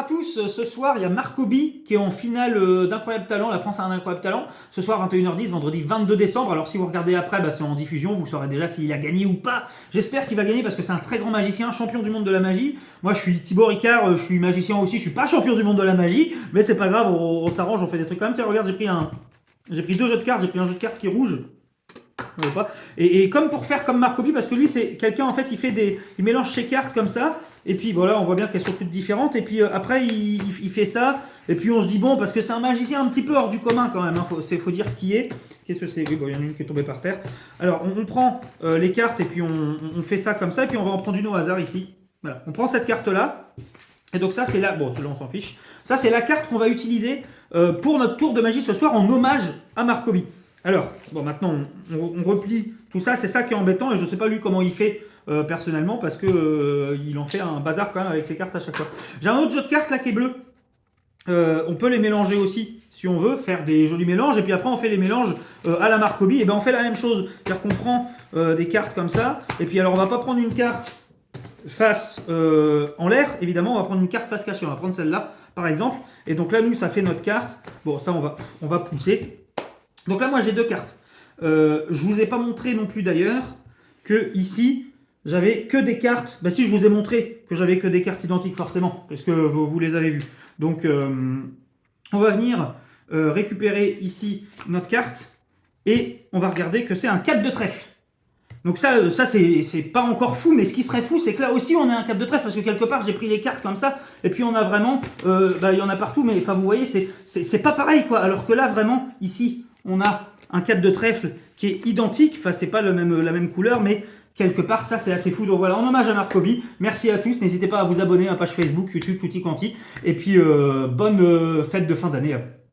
tous. Ce soir, il y a Marcoby qui est en finale d'Incroyable Talent. La France a un Incroyable Talent. Ce soir, 21h10, vendredi 22 décembre. Alors, si vous regardez après, c'est en diffusion. Vous saurez déjà s'il a gagné ou pas. J'espère qu'il va gagner parce que c'est un très grand magicien, champion du monde de la magie. Moi, je suis Thibaut Ricard, je suis magicien aussi. Je suis pas champion du monde de la magie, mais c'est pas grave. On s'arrange, on fait des trucs quand même. Tiens, regarde, j'ai pris deux jeux de cartes. J'ai pris un jeu de cartes qui est rouge. Pas. Et comme pour faire comme Marcoby, parce que lui c'est quelqu'un en fait il mélange ses cartes comme ça, et puis voilà on voit bien qu'elles sont toutes différentes, et puis après il fait ça, et puis on se dit bon parce que c'est un magicien un petit peu hors du commun quand même, hein, faut dire ce qui est. Qu'est-ce que c'est? Oui, bon, il y en a une qui est tombée par terre. Alors on prend les cartes et puis on fait ça comme ça, et puis on va en prendre une au hasard ici. Voilà, on prend cette carte là. Et donc ça c'est là, bon celui-là on s'en fiche. Ça c'est la carte qu'on va utiliser pour notre tour de magie ce soir en hommage à Marcoby. Alors, bon maintenant on replie tout ça, c'est ça qui est embêtant et je ne sais pas lui comment il fait personnellement parce que il en fait un bazar quand même avec ses cartes à chaque fois. J'ai un autre jeu de cartes là qui est bleu. On peut les mélanger aussi si on veut, faire des jolis mélanges et puis après on fait les mélanges à la Marcoby. Et bien on fait la même chose, c'est-à-dire qu'on prend des cartes comme ça et puis alors on va pas prendre une carte face en l'air, évidemment, on va prendre une carte face cachée. On va prendre celle-là, par exemple. Et donc là, nous, ça fait notre carte. Bon, ça, on va pousser. Donc là, moi, j'ai deux cartes. Je vous ai pas montré non plus, d'ailleurs, que ici, j'avais que des cartes. Bah si, je vous ai montré que j'avais que des cartes identiques, forcément, parce que vous les avez vues. Donc, on va venir récupérer ici notre carte. Et on va regarder que c'est un 4 de trèfle. Donc ça c'est pas encore fou, mais ce qui serait fou, c'est que là aussi on a un 4 de trèfle, parce que quelque part j'ai pris les cartes comme ça, et puis on a vraiment, il y en a partout, mais enfin vous voyez, c'est pas pareil quoi, alors que là vraiment, ici, on a un 4 de trèfle qui est identique, enfin c'est pas la même couleur, mais quelque part ça c'est assez fou. Donc voilà, en hommage à Marcoby, merci à tous, n'hésitez pas à vous abonner à ma page Facebook, YouTube, tutti quanti, et puis bonne fête de fin d'année à vous.